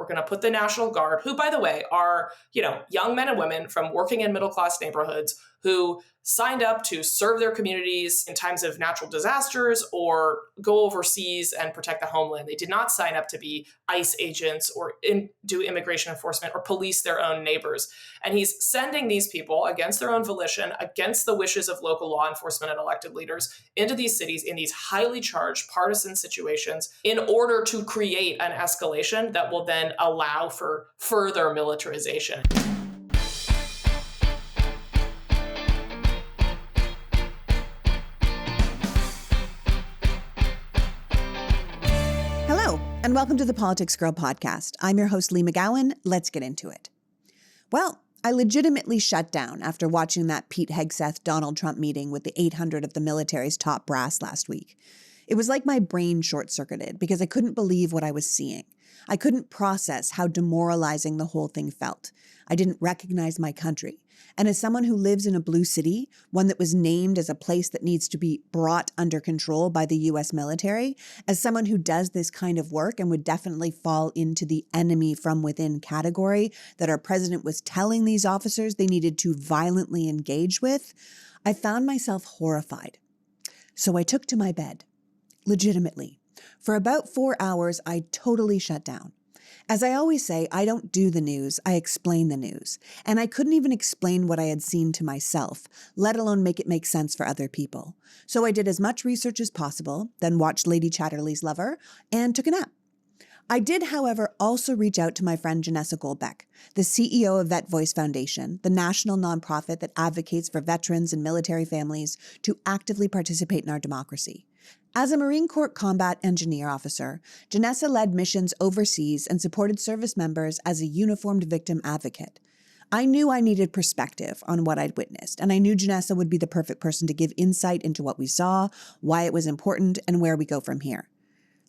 We're going to put the National Guard, who, by the way, are, young men and women from working in middle-class neighborhoods who signed up to serve their communities in times of natural disasters or go overseas and protect the homeland. They did not sign up to be ICE agents or do immigration enforcement or police their own neighbors. And he's sending these people against their own volition, against the wishes of local law enforcement and elected leaders, into these cities in these highly charged partisan situations in order to create an escalation that will then allow for further militarization. And welcome to the Politics Girl podcast. I'm your host, Lee McGowan. Let's get into it. Well, I legitimately shut down after watching that Pete Hegseth Donald Trump meeting with the 800 of the military's top brass last week. It was like my brain short-circuited because I couldn't believe what I was seeing. I couldn't process how demoralizing the whole thing felt. I didn't recognize my country. And as someone who lives in a blue city, one that was named as a place that needs to be brought under control by the U.S. military, as someone who does this kind of work and would definitely fall into the enemy from within category that our president was telling these officers they needed to violently engage with, I found myself horrified. So I took to my bed. Legitimately. For about 4 hours, I totally shut down. As I always say, I don't do the news, I explain the news. And I couldn't even explain what I had seen to myself, let alone make it make sense for other people. So I did as much research as possible, then watched Lady Chatterley's Lover, and took a nap. I did, however, also reach out to my friend Janessa Goldbeck, the CEO of Vet Voice Foundation, the national nonprofit that advocates for veterans and military families to actively participate in our democracy. As a Marine Corps combat engineer officer, Janessa led missions overseas and supported service members as a uniformed victim advocate. I knew I needed perspective on what I'd witnessed, and I knew Janessa would be the perfect person to give insight into what we saw, why it was important, and where we go from here.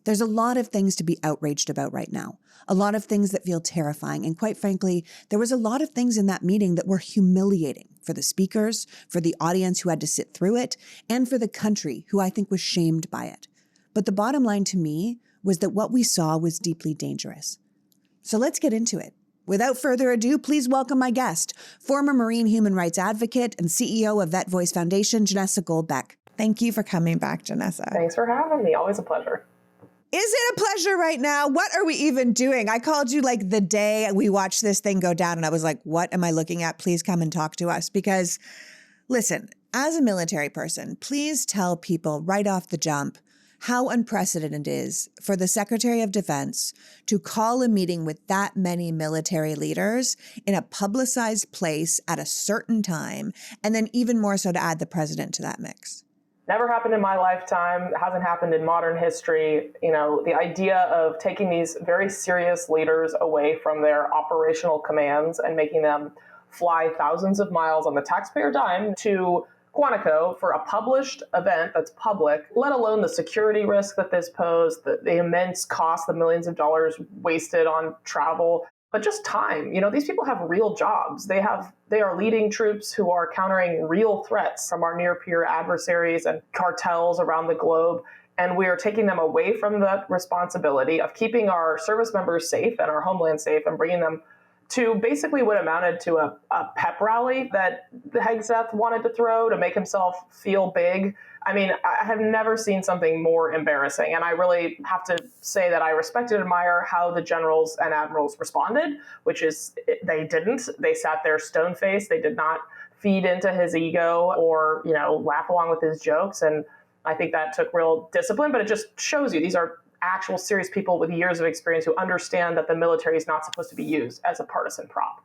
There's a lot of things to be outraged about right now, a lot of things that feel terrifying, and quite frankly, there was a lot of things in that meeting that were humiliating for the speakers, for the audience who had to sit through it, and for the country who I think was shamed by it. But the bottom line to me was that what we saw was deeply dangerous. So let's get into it. Without further ado, please welcome my guest, former Marine human rights advocate and CEO of Vet Voice Foundation, Janessa Goldbeck. Thank you for coming back, Janessa. Thanks for having me. Always a pleasure. Is it a pleasure right now? What are we even doing? I called you like the day we watched this thing go down and I was like, what am I looking at? Please come and talk to us. Because listen, as a military person, please tell people right off the jump how unprecedented it is for the Secretary of Defense to call a meeting with that many military leaders in a publicized place at a certain time, and then even more so to add the president to that mix. Never happened in my lifetime. It hasn't happened in modern history. The idea of taking these very serious leaders away from their operational commands and making them fly thousands of miles on the taxpayer dime to Quantico for a published event that's public, let alone the security risk that this posed, the immense cost, the millions of dollars wasted on travel. But just time, these people have real jobs. They are leading troops who are countering real threats from our near-peer adversaries and cartels around the globe. And we are taking them away from the responsibility of keeping our service members safe and our homeland safe and bringing them to basically what amounted to a pep rally that Hegseth wanted to throw to make himself feel big. I mean, I have never seen something more embarrassing. And I really have to say that I respect and admire how the generals and admirals responded, which is they didn't. They sat there stone-faced. They did not feed into his ego or, laugh along with his jokes. And I think that took real discipline, but it just shows you these are actual serious people with years of experience who understand that the military is not supposed to be used as a partisan prop.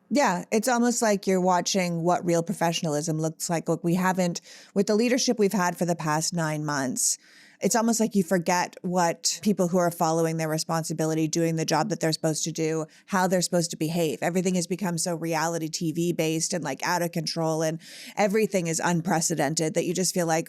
Yeah, it's almost like you're watching what real professionalism looks like. Look, we haven't, with the leadership we've had for the past 9 months, it's almost like you forget what people who are following their responsibility, doing the job that they're supposed to do, how they're supposed to behave. Everything has become so reality TV based and like out of control, and everything is unprecedented that you just feel like,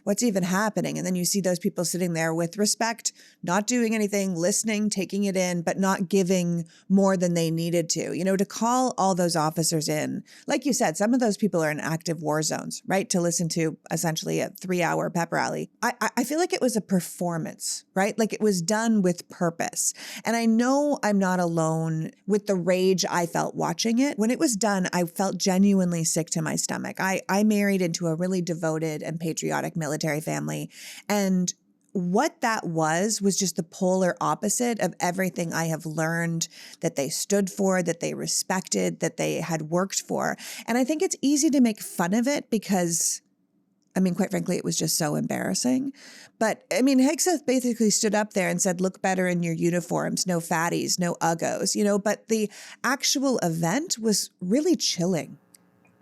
what's even happening? And then you see those people sitting there with respect, not doing anything, listening, taking it in, but not giving more than they needed to. To call all those officers in, like you said, some of those people are in active war zones, right? To listen to essentially a 3-hour pep rally. I feel feel like it was a performance, right? Like it was done with purpose. And I know I'm not alone with the rage I felt watching it. When it was done, I felt genuinely sick to my stomach. I married into a really devoted and patriotic military family. And what that was just the polar opposite of everything I have learned that they stood for, that they respected, that they had worked for. And I think it's easy to make fun of it because, I mean, quite frankly, it was just so embarrassing. But I mean, Hegseth basically stood up there and said, look better in your uniforms, no fatties, no uggos, but the actual event was really chilling.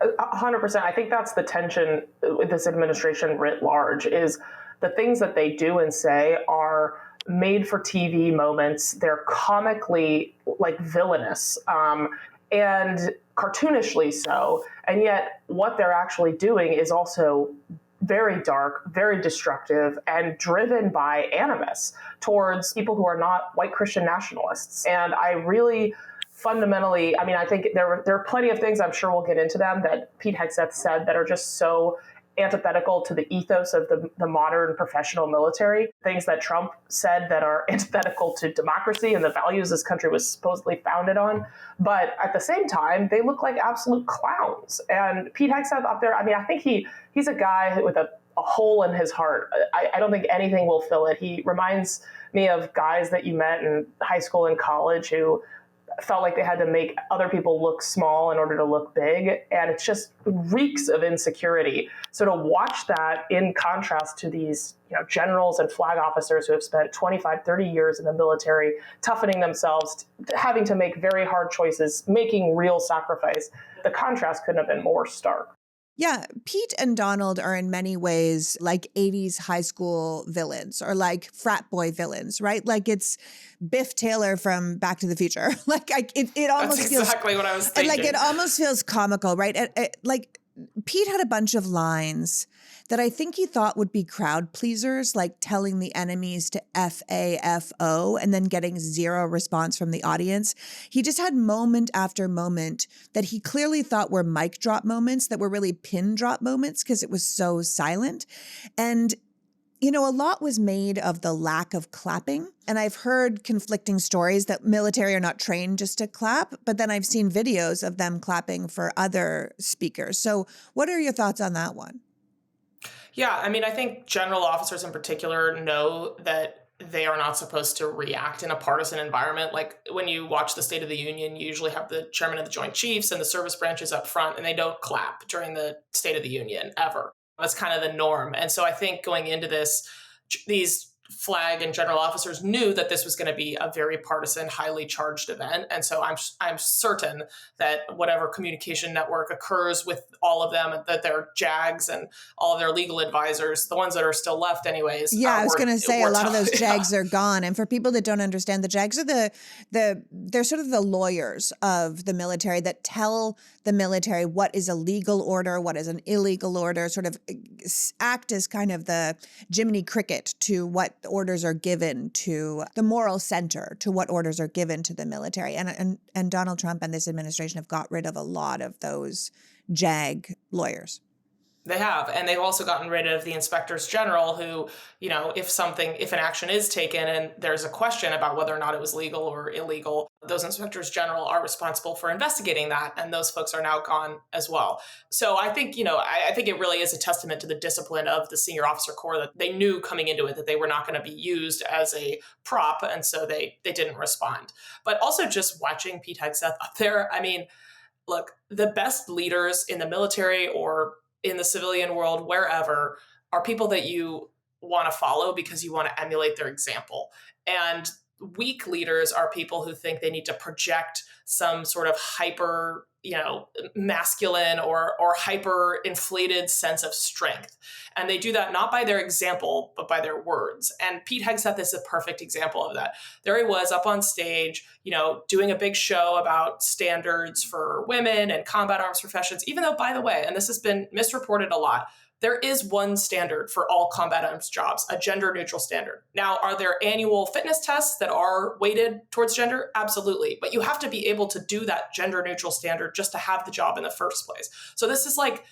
100%. I think that's the tension with this administration writ large is the things that they do and say are made for TV moments. They're comically villainous and cartoonishly so. And yet what they're actually doing is also very dark, very destructive, and driven by animus towards people who are not white Christian nationalists. And I really fundamentally, I think there are plenty of things, I'm sure we'll get into them, that Pete Hegseth said that are just so antithetical to the ethos of the modern professional military, things that Trump said that are antithetical to democracy and the values this country was supposedly founded on. But at the same time, they look like absolute clowns. And Pete Hegseth up there, I think he's a guy with a hole in his heart. I don't think anything will fill it. He reminds me of guys that you met in high school and college who felt like they had to make other people look small in order to look big. And it's just reeks of insecurity. So to watch that in contrast to these generals and flag officers who have spent 25, 30 years in the military, toughening themselves, having to make very hard choices, making real sacrifice, the contrast couldn't have been more stark. Yeah, Pete and Donald are in many ways like 80s high school villains or like frat boy villains, right? Like it's Biff Taylor from Back to the Future. It almost That's feels exactly what I was thinking. Like it almost feels comical, right? Like Pete had a bunch of lines that I think he thought would be crowd pleasers, like telling the enemies to FAFO and then getting zero response from the audience. He just had moment after moment that he clearly thought were mic drop moments that were really pin drop moments because it was so silent. And a lot was made of the lack of clapping. And I've heard conflicting stories that military are not trained just to clap, but then I've seen videos of them clapping for other speakers. So what are your thoughts on that one? Yeah, I think general officers in particular know that they are not supposed to react in a partisan environment. Like when you watch the State of the Union, you usually have the chairman of the Joint Chiefs and the service branches up front, and they don't clap during the State of the Union ever. That's kind of the norm. And so I think going into this, these flag and general officers knew that this was going to be a very partisan, highly charged event. And so I'm certain that whatever communication network occurs with all of them, that their JAGs and all of their legal advisors, the ones that are still left anyways. Yeah, I was going to say a lot of those JAGs yeah. are gone. And for people that don't understand, the JAGs are they're sort of the lawyers of the military that tell the military what is a legal order, what is an illegal order, sort of act as kind of the Jiminy Cricket to what orders are given to the moral center, to what orders are given to the military. And Donald Trump and this administration have got rid of a lot of those JAG lawyers. They have. And they've also gotten rid of the inspectors general who, if an action is taken and there's a question about whether or not it was legal or illegal, those inspectors general are responsible for investigating that. And those folks are now gone as well. So I think, I think it really is a testament to the discipline of the senior officer corps that they knew coming into it that they were not going to be used as a prop. And so they didn't respond. But also just watching Pete Hegseth up there, look, the best leaders in the military or in the civilian world, wherever, are people that you want to follow because you want to emulate their example. And weak leaders are people who think they need to project some sort of hyper, masculine or hyper inflated sense of strength. And they do that not by their example, but by their words. And Pete Hegseth is a perfect example of that. There he was up on stage, doing a big show about standards for women and combat arms professions, even though, by the way, and this has been misreported a lot, there is one standard for all combat arms jobs, a gender neutral standard. Now, are there annual fitness tests that are weighted towards gender? Absolutely. But you have to be able to do that gender neutral standard just to have the job in the first place. So this is like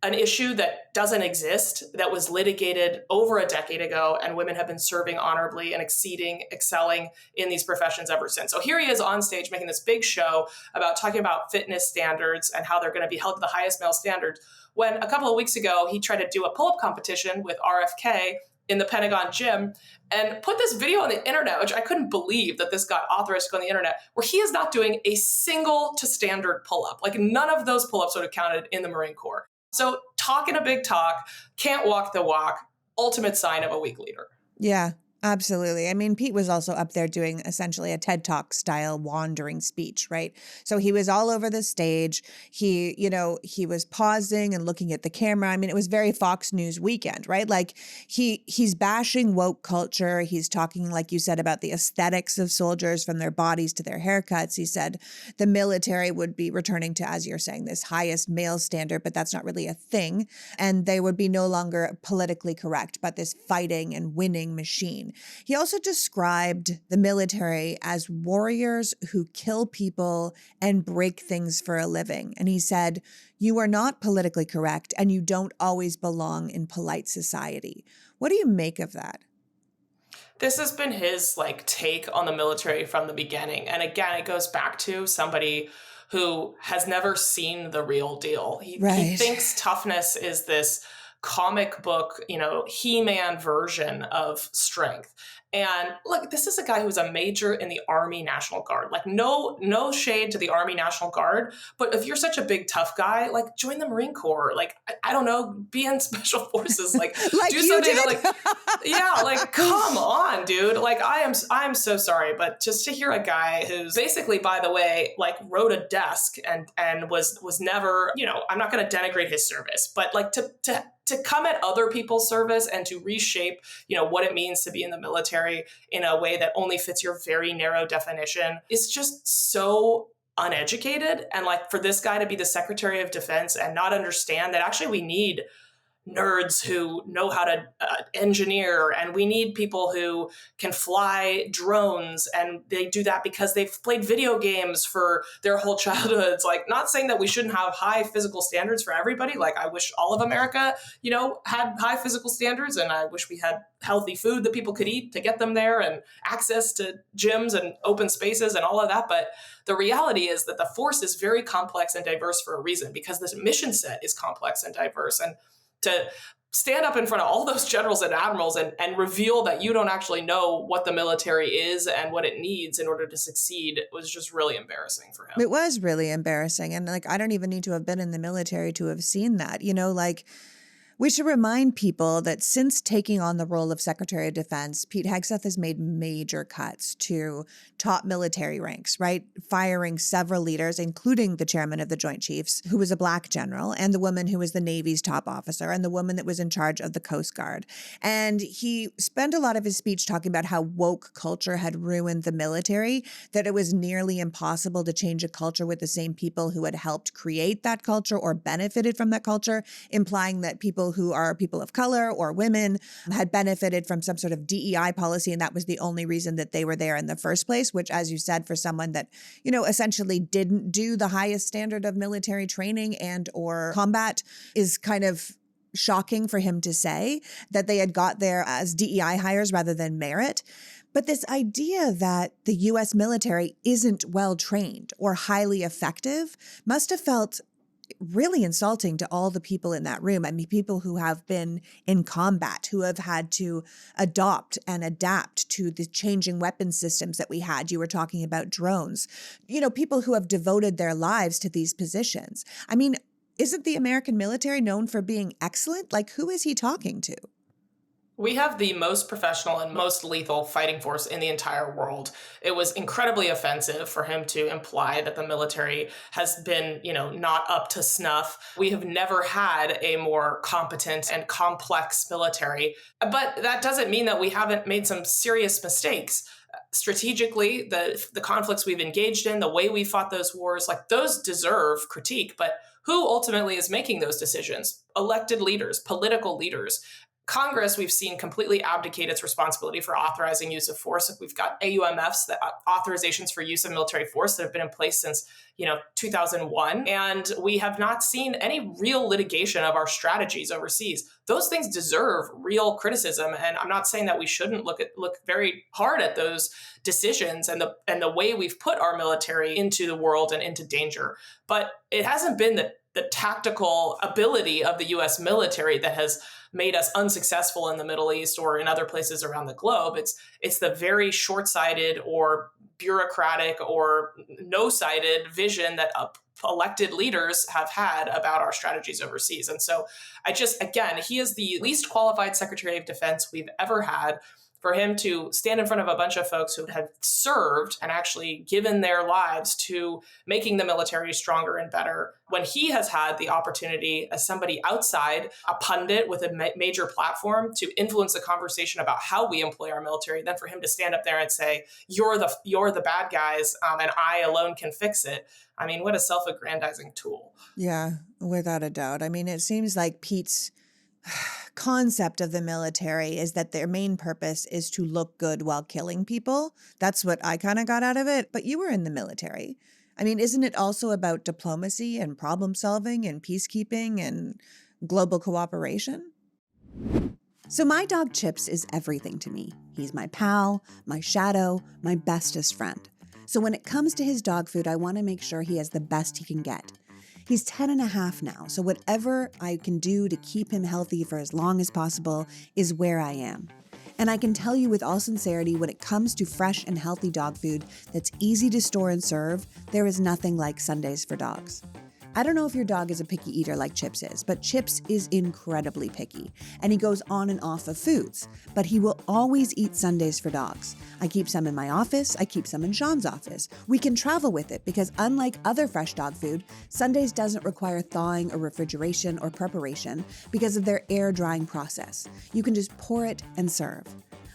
an issue that doesn't exist, that was litigated over a decade ago, and women have been serving honorably and excelling in these professions ever since. So here he is on stage making this big show about talking about fitness standards and how they're going to be held to the highest male standards, when a couple of weeks ago he tried to do a pull-up competition with RFK in the Pentagon gym and put this video on the internet, which I couldn't believe that this got authorized to go on the internet, where he is not doing a single to standard pull-up. Like none of those pull-ups would have counted in the Marine Corps. So talking a big talk, can't walk the walk, ultimate sign of a weak leader. Yeah, absolutely. I mean, Pete was also up there doing essentially a TED Talk style wandering speech, right? So he was all over the stage. He was pausing and looking at the camera. I mean, it was very Fox News weekend, right? Like he's bashing woke culture. He's talking, like you said, about the aesthetics of soldiers, from their bodies to their haircuts. He said the military would be returning to, as you're saying, this highest male standard, but that's not really a thing. And they would be no longer politically correct, but this fighting and winning machine. He also described the military as warriors who kill people and break things for a living. And he said, "You are not politically correct, and you don't always belong in polite society." What do you make of that? This has been his take on the military from the beginning. And again, it goes back to somebody who has never seen the real deal. He thinks toughness is this comic book, He-Man version of strength. And look, this is a guy who's a major in the Army National Guard. Like no shade to the Army National Guard, but if you're such a big tough guy, join the Marine Corps. I don't know, be in special forces. Like do something come on, dude. I'm so sorry, but just to hear a guy who's basically, by the way, rode a desk and was never, I'm not going to denigrate his service, but to come at other people's service and to reshape, what it means to be in the military in a way that only fits your very narrow definition is just so uneducated. And for this guy to be the Secretary of Defense and not understand that actually we need nerds who know how to engineer, and we need people who can fly drones, and they do that because they've played video games for their whole childhoods. Not saying that we shouldn't have high physical standards for everybody. I wish all of America, had high physical standards, and I wish we had healthy food that people could eat to get them there, and access to gyms and open spaces and all of that. But the reality is that the force is very complex and diverse for a reason, because this mission set is complex and diverse. And to stand up in front of all those generals and admirals and reveal that you don't actually know what the military is and what it needs in order to succeed was just really embarrassing for him. It was really embarrassing. And I don't even need to have been in the military to have seen that. We should remind people that since taking on the role of Secretary of Defense, Pete Hegseth has made major cuts to top military ranks, right? Firing several leaders, including the chairman of the Joint Chiefs, who was a Black general, and the woman who was the Navy's top officer, and the woman that was in charge of the Coast Guard. And he spent a lot of his speech talking about how woke culture had ruined the military, that it was nearly impossible to change a culture with the same people who had helped create that culture or benefited from that culture, implying that people who are people of color or women had benefited from some sort of DEI policy, and that was the only reason that they were there in the first place, which, as you said, for someone that, essentially didn't do the highest standard of military training and or combat, is kind of shocking for him to say that they had got there as DEI hires rather than merit. But this idea that the U.S. military isn't well trained or highly effective must have felt really insulting to all the people in that room. I mean, people who have been in combat, who have had to adopt and adapt to the changing weapon systems that we had. You were talking about drones, people who have devoted their lives to these positions. I mean, isn't the American military known for being excellent? Who is he talking to? We have the most professional and most lethal fighting force in the entire world. It was incredibly offensive for him to imply that the military has been, not up to snuff. We have never had a more competent and complex military, but that doesn't mean that we haven't made some serious mistakes. Strategically, the conflicts we've engaged in, the way we fought those wars, those deserve critique. But who ultimately is making those decisions? Elected leaders, political leaders. Congress, we've seen completely abdicate its responsibility for authorizing use of force. We've got AUMFs, the authorizations for use of military force, that have been in place since 2001. And we have not seen any real litigation of our strategies overseas. Those things deserve real criticism. And I'm not saying that we shouldn't look very hard at those decisions and the way we've put our military into the world and into danger. But it hasn't been the tactical ability of the US military that has made us unsuccessful in the Middle East or in other places around the globe. It's the very short-sighted or bureaucratic or no-sighted vision that elected leaders have had about our strategies overseas. And so again, he is the least qualified Secretary of Defense we've ever had. For him to stand in front of a bunch of folks who have served and actually given their lives to making the military stronger and better, when he has had the opportunity as somebody outside, a pundit with a major platform, to influence the conversation about how we employ our military, then for him to stand up there and say, you're the bad guys and I alone can fix it. I mean, what a self-aggrandizing tool. Yeah, without a doubt. I mean, it seems like Pete's concept of the military is that their main purpose is to look good while killing people. That's what I kind of got out of it. But you were in the military. I mean, isn't it also about diplomacy and problem solving and peacekeeping and global cooperation? So my dog Chips is everything to me. He's my pal, my shadow, my bestest friend. So when it comes to his dog food, I want to make sure he has the best he can get. He's 10 and a half now, so whatever I can do to keep him healthy for as long as possible is where I am. And I can tell you with all sincerity, when it comes to fresh and healthy dog food that's easy to store and serve, there is nothing like Sundays for Dogs. I don't know if your dog is a picky eater like Chips is, but Chips is incredibly picky, and he goes on and off of foods, but he will always eat Sundays for Dogs. I keep some in my office, I keep some in Sean's office. We can travel with it because unlike other fresh dog food, Sundays doesn't require thawing or refrigeration or preparation because of their air drying process. You can just pour it and serve.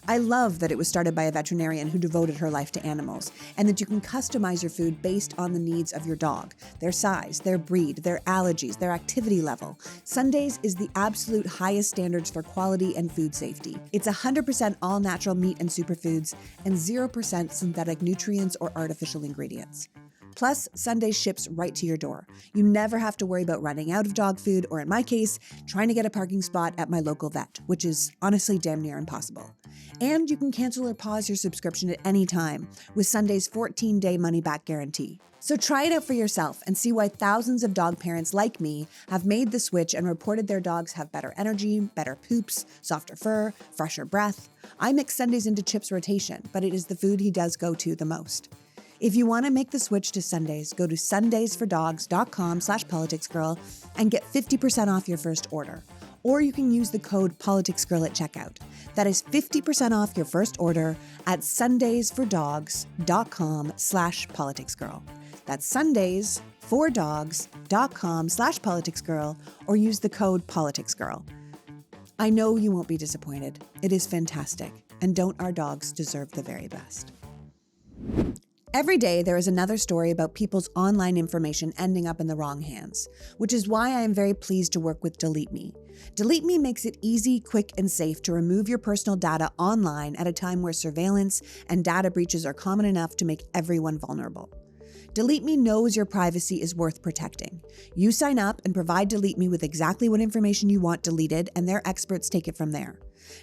I love that it was started by a veterinarian who devoted her life to animals, and that you can customize your food based on the needs of your dog, their size, their breed, their allergies, their activity level. Sundays is the absolute highest standards for quality and food safety. It's 100% all-natural meat and superfoods, and 0% synthetic nutrients or artificial ingredients. Plus, Sundays ships right to your door. You never have to worry about running out of dog food, or in my case, trying to get a parking spot at my local vet, which is honestly damn near impossible. And you can cancel or pause your subscription at any time with Sunday's 14-day money-back guarantee. So try it out for yourself and see why thousands of dog parents like me have made the switch and reported their dogs have better energy, better poops, softer fur, fresher breath. I mix Sundays into Chip's rotation, but it is the food he does go to the most. If you want to make the switch to Sundays, go to sundaysfordogs.com/politicsgirl and get 50% off your first order. Or you can use the code politicsgirl at checkout. That is 50% off your first order at sundaysfordogs.com/politicsgirl. That's sundaysfordogs.com/politicsgirl, or use the code politicsgirl. I know you won't be disappointed. It is fantastic. And don't our dogs deserve the very best? Every day, there is another story about people's online information ending up in the wrong hands, which is why I am very pleased to work with Delete Me. Delete Me makes it easy, quick, and safe to remove your personal data online at a time where surveillance and data breaches are common enough to make everyone vulnerable. Delete Me knows your privacy is worth protecting. You sign up and provide Delete Me with exactly what information you want deleted, and their experts take it from there.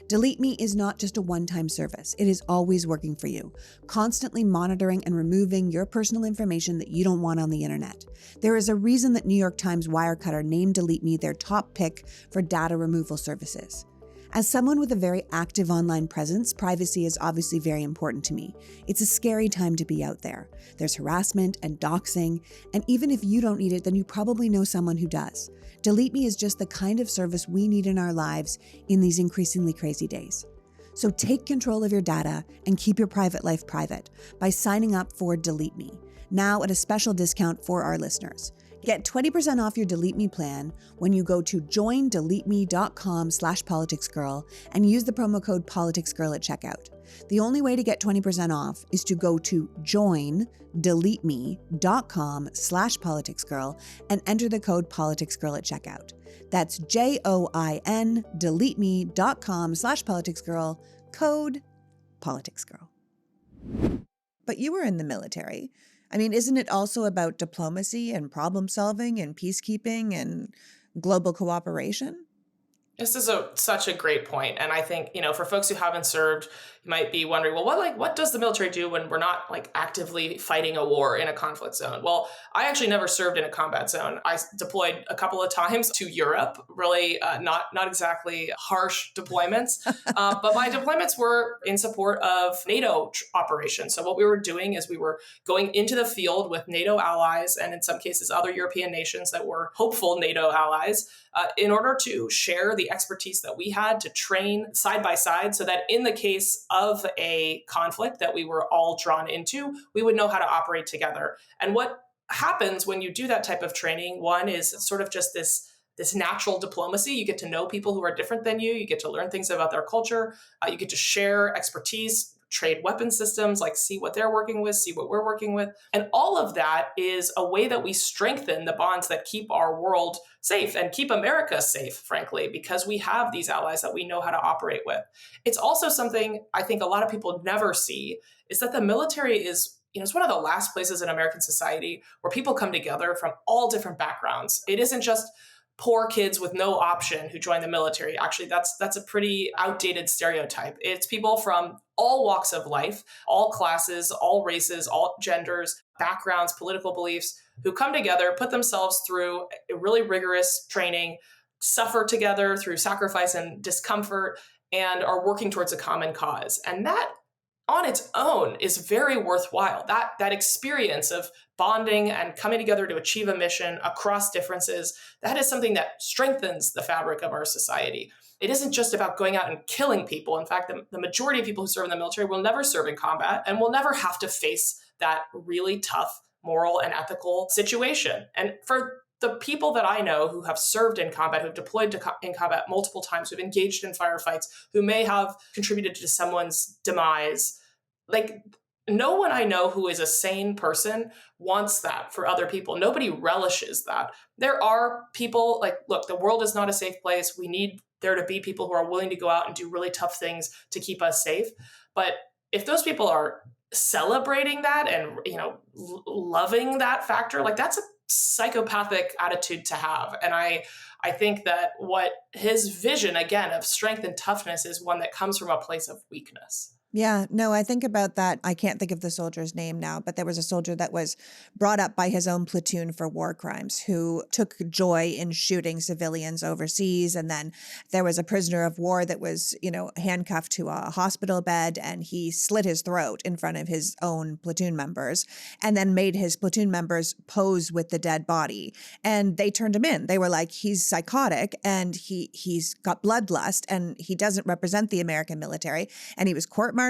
Delete Me is not just a one-time service. It is always working for you, constantly monitoring and removing your personal information that you don't want on the internet. There is a reason that New York Times Wirecutter named Delete Me their top pick for data removal services. As someone with a very active online presence, privacy is obviously very important to me. It's a scary time to be out there. There's harassment and doxing, and even if you don't need it, then you probably know someone who does. Delete Me is just the kind of service we need in our lives in these increasingly crazy days. So take control of your data and keep your private life private by signing up for Delete Me, now at a special discount for our listeners. Get 20% off your Delete Me plan when you go to joindeleteme.com/politicsgirl and use the promo code politicsgirl at checkout. The only way to get 20% off is to go to joindeleteme.com/politicsgirl and enter the code politicsgirl at checkout. That's JOIN deleteme.com/politicsgirl, code politicsgirl. But you were in the military. I mean, isn't it also about diplomacy and problem solving and peacekeeping and global cooperation? This is such a great point. And I think, for folks who haven't served, you might be wondering, well, what does the military do when we're not actively fighting a war in a conflict zone? Well, I actually never served in a combat zone. I deployed a couple of times to Europe, really not exactly harsh deployments, but my deployments were in support of NATO operations. So what we were doing is we were going into the field with NATO allies, and in some cases other European nations that were hopeful NATO allies, in order to share the expertise that we had to train side by side so that in the case of a conflict that we were all drawn into, we would know how to operate together. And what happens when you do that type of training, one is sort of just this natural diplomacy. You get to know people who are different than you. You get to learn things about their culture. You get to share expertise, trade weapon systems, see what they're working with, see what we're working with. And all of that is a way that we strengthen the bonds that keep our world safe and keep America safe, frankly, because we have these allies that we know how to operate with. It's also something I think a lot of people never see is that the military is it's one of the last places in American society where people come together from all different backgrounds. It isn't just poor kids with no option who join the military. Actually, that's a pretty outdated stereotype. It's people from all walks of life, all classes, all races, all genders, backgrounds, political beliefs, who come together, put themselves through a really rigorous training, suffer together through sacrifice and discomfort, and are working towards a common cause. And that on its own is very worthwhile. That experience of bonding and coming together to achieve a mission across differences, that is something that strengthens the fabric of our society. It isn't just about going out and killing people. In fact, the majority of people who serve in the military will never serve in combat and will never have to face that really tough moral and ethical situation. And for the people that I know who have served in combat, who've deployed in combat multiple times, who've engaged in firefights, who may have contributed to someone's demise, no one I know who is a sane person wants that for other people. Nobody relishes that. There are people look, the world is not a safe place. We need there to be people who are willing to go out and do really tough things to keep us safe. But if those people are celebrating that and, loving that factor, that's a psychopathic attitude to have. And I think that what his vision, again, of strength and toughness is one that comes from a place of weakness. Yeah, no, I think about that. I can't think of the soldier's name now, but there was a soldier that was brought up by his own platoon for war crimes who took joy in shooting civilians overseas. And then there was a prisoner of war that was, handcuffed to a hospital bed, and he slit his throat in front of his own platoon members and then made his platoon members pose with the dead body. And they turned him in. They were like, he's psychotic and he's got bloodlust and he doesn't represent the American military. And he was court-martialed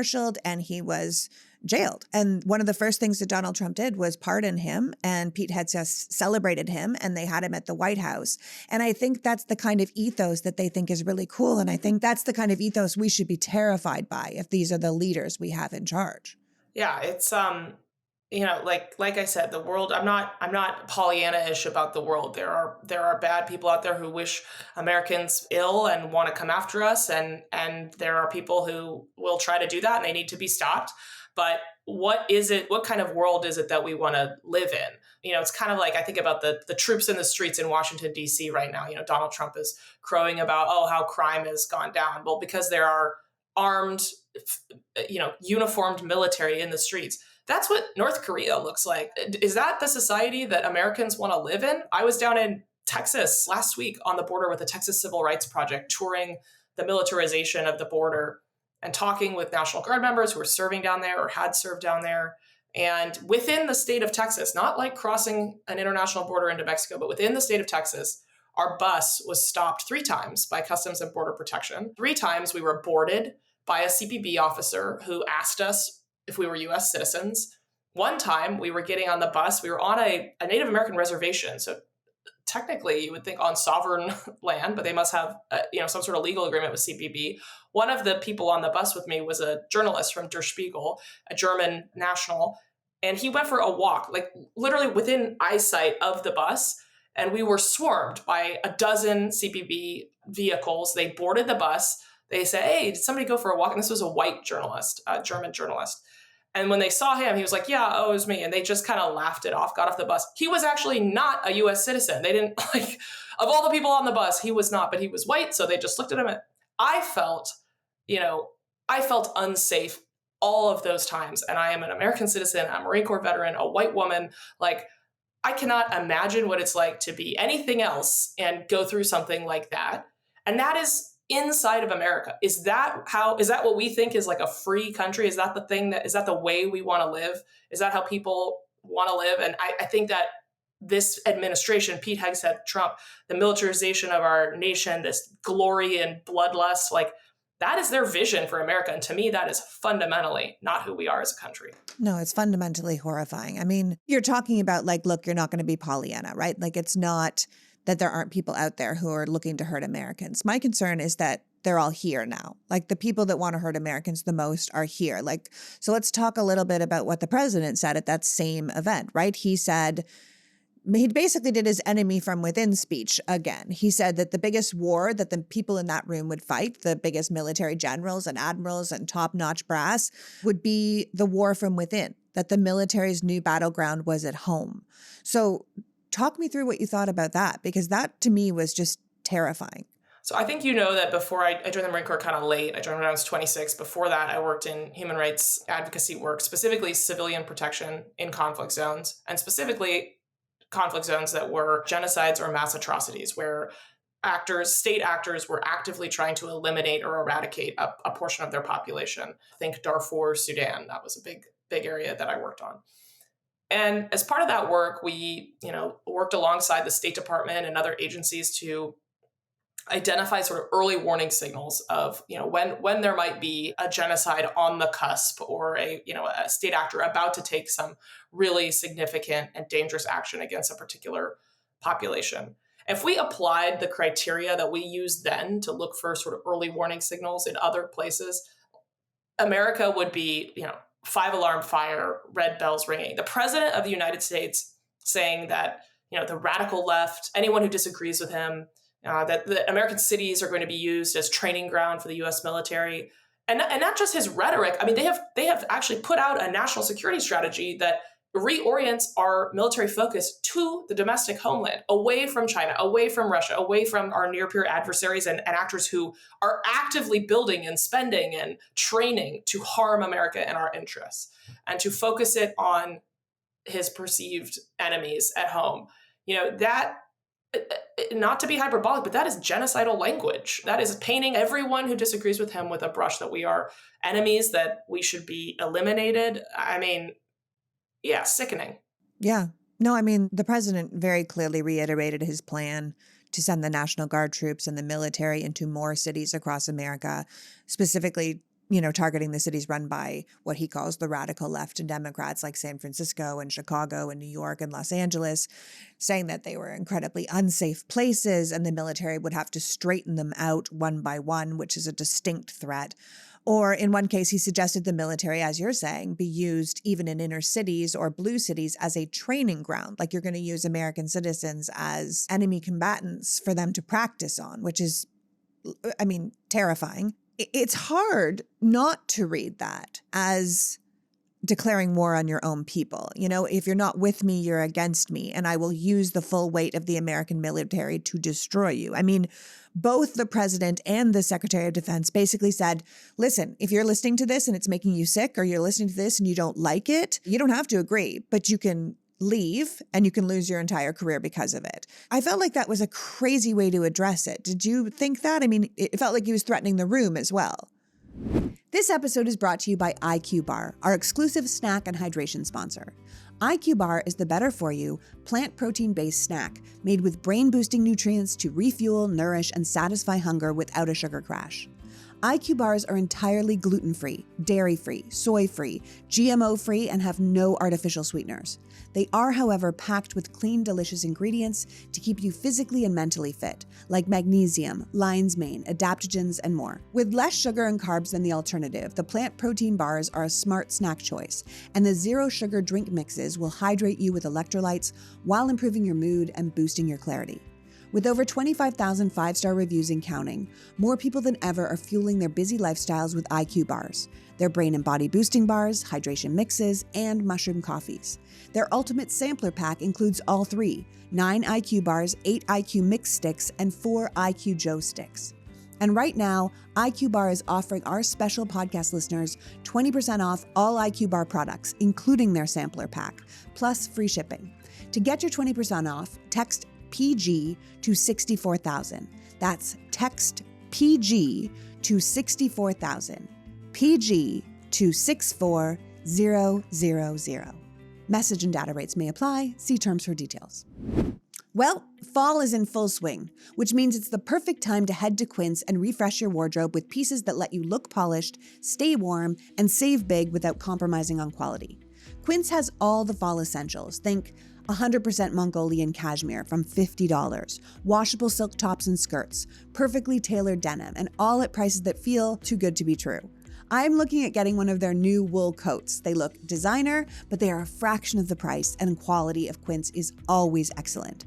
and he was jailed. And one of the first things that Donald Trump did was pardon him, and Pete Hegseth celebrated him, and they had him at the White House. And I think that's the kind of ethos that they think is really cool. And I think that's the kind of ethos we should be terrified by if these are the leaders we have in charge. Yeah, it's like I said, the world, I'm not Pollyanna-ish about the world. There are bad people out there who wish Americans ill and want to come after us, and there are people who will try to do that, and they need to be stopped. But what kind of world is it that we want to live in? It's kind of like I think about the troops in the streets in Washington, D.C. right now. Donald Trump is crowing about, how crime has gone down. Well, because there are armed, uniformed military in the streets. That's what North Korea looks like. Is that the society that Americans want to live in? I was down in Texas last week on the border with the Texas Civil Rights Project, touring the militarization of the border and talking with National Guard members who are serving down there or had served down there. And within the state of Texas, not like crossing an international border into Mexico, but within the state of Texas, our bus was stopped 3 times by Customs and Border Protection. 3 times we were boarded by a CPB officer who asked us if we were U.S. citizens. one time we were getting on the bus, we were on a Native American reservation. So technically you would think on sovereign land, but they must have some sort of legal agreement with CPB. One of the people on the bus with me was a journalist from Der Spiegel, a German national, and he went for a walk, like literally within eyesight of the bus, and we were swarmed by a dozen CPB vehicles. They boarded the bus. They said, "Hey, did somebody go for a walk?" And this was a white journalist, a German journalist. And when they saw him, he was like, "Yeah, oh, it was me." And they just kind of laughed it off, got off the bus. He was actually not a US citizen. They didn't, like, of all the people on the bus, he was not, but he was white. So they just looked at him. And I felt unsafe all of those times. And I am an American citizen, a Marine Corps veteran, a white woman. Like, I cannot imagine what it's like to be anything else and go through something like that. And that is inside of America. Is that what we think is like a free country? Is that the way we want to live? Is that how people want to live? And I think that this administration, Pete Hegseth, Trump, the militarization of our nation, this glory and bloodlust, like, that is their vision for America. And to me, that is fundamentally not who we are as a country. No, it's fundamentally horrifying. I mean, you're talking about like, look, you're not going to be Pollyanna, right? Like, it's not that there aren't people out there who are looking to hurt Americans. My concern is that they're all here now. Like, the people that want to hurt Americans the most are here. Like, so let's talk a little bit about what the president said at that same event, right? He basically did his enemy from within speech again. He said that the biggest war that the people in that room would fight, the biggest military generals and admirals and top-notch brass, would be the war from within, that the military's new battleground was at home. So talk me through what you thought about that, because that to me was just terrifying. So I think you know that before I joined the Marine Corps kind of late. I joined when I was 26. Before that, I worked in human rights advocacy work, specifically civilian protection in conflict zones, and specifically conflict zones that were genocides or mass atrocities, where state actors were actively trying to eliminate or eradicate a portion of their population. Think Darfur, Sudan. That was a big area that I worked on. And as part of that work, we, worked alongside the State Department and other agencies to identify sort of early warning signals of, when there might be a genocide on the cusp, or a state actor about to take some really significant and dangerous action against a particular population. If we applied the criteria that we used then to look for sort of early warning signals in other places, America would be, 5-alarm fire, red bells ringing. The president of the United States saying that, the radical left, anyone who disagrees with him, that the American cities are going to be used as training ground for the U.S. military, and not just his rhetoric. I mean, they have actually put out a national security strategy that reorients our military focus to the domestic homeland, away from China, away from Russia, away from our near-peer adversaries and actors who are actively building and spending and training to harm America and our interests, and to focus it on his perceived enemies at home. That, not to be hyperbolic, but that is genocidal language. That is painting everyone who disagrees with him with a brush, that we are enemies, that we should be eliminated. I mean, yeah, sickening. Yeah. No, I mean, the president very clearly reiterated his plan to send the National Guard troops and the military into more cities across America, specifically, targeting the cities run by what he calls the radical left and Democrats, like San Francisco and Chicago and New York and Los Angeles, saying that they were incredibly unsafe places and the military would have to straighten them out one by one, which is a distinct threat. Or in one case, he suggested the military, as you're saying, be used even in inner cities or blue cities as a training ground, like you're going to use American citizens as enemy combatants for them to practice on, which is, terrifying. It's hard not to read that as declaring war on your own people. If you're not with me, you're against me, and I will use the full weight of the American military to destroy you. I mean, both the president and the Secretary of Defense basically said, listen, if you're listening to this and it's making you sick, or you're listening to this and you don't like it, you don't have to agree, but you can leave and you can lose your entire career because of it. I felt like that was a crazy way to address it. Did you think that? I mean, it felt like he was threatening the room as well. This episode is brought to you by IQ Bar, our exclusive snack and hydration sponsor. IQ Bar is the better-for-you, plant protein-based snack made with brain-boosting nutrients to refuel, nourish, and satisfy hunger without a sugar crash. IQ bars are entirely gluten-free, dairy-free, soy-free, GMO-free, and have no artificial sweeteners. They are, however, packed with clean, delicious ingredients to keep you physically and mentally fit, like magnesium, lion's mane, adaptogens, and more. With less sugar and carbs than the alternative, the plant protein bars are a smart snack choice, and the zero-sugar drink mixes will hydrate you with electrolytes while improving your mood and boosting your clarity. With over 25,000 five-star reviews and counting, more people than ever are fueling their busy lifestyles with IQ bars. Their brain and body boosting bars, hydration mixes, and mushroom coffees. Their ultimate sampler pack includes all three: 9 IQ bars, 8 IQ mix sticks, and 4 IQ Joe sticks. And right now, IQ Bar is offering our special podcast listeners 20% off all IQ Bar products, including their sampler pack, plus free shipping. To get your 20% off, text PG to 64,000. That's text PG to 64,000. PG to 64000. Message and data rates may apply. See terms for details. Well, fall is in full swing, which means it's the perfect time to head to Quince and refresh your wardrobe with pieces that let you look polished, stay warm, and save big without compromising on quality. Quince has all the fall essentials. Think 100% Mongolian cashmere from $50, washable silk tops and skirts, perfectly tailored denim, and all at prices that feel too good to be true. I'm looking at getting one of their new wool coats. They look designer, but they are a fraction of the price, and quality of Quince is always excellent.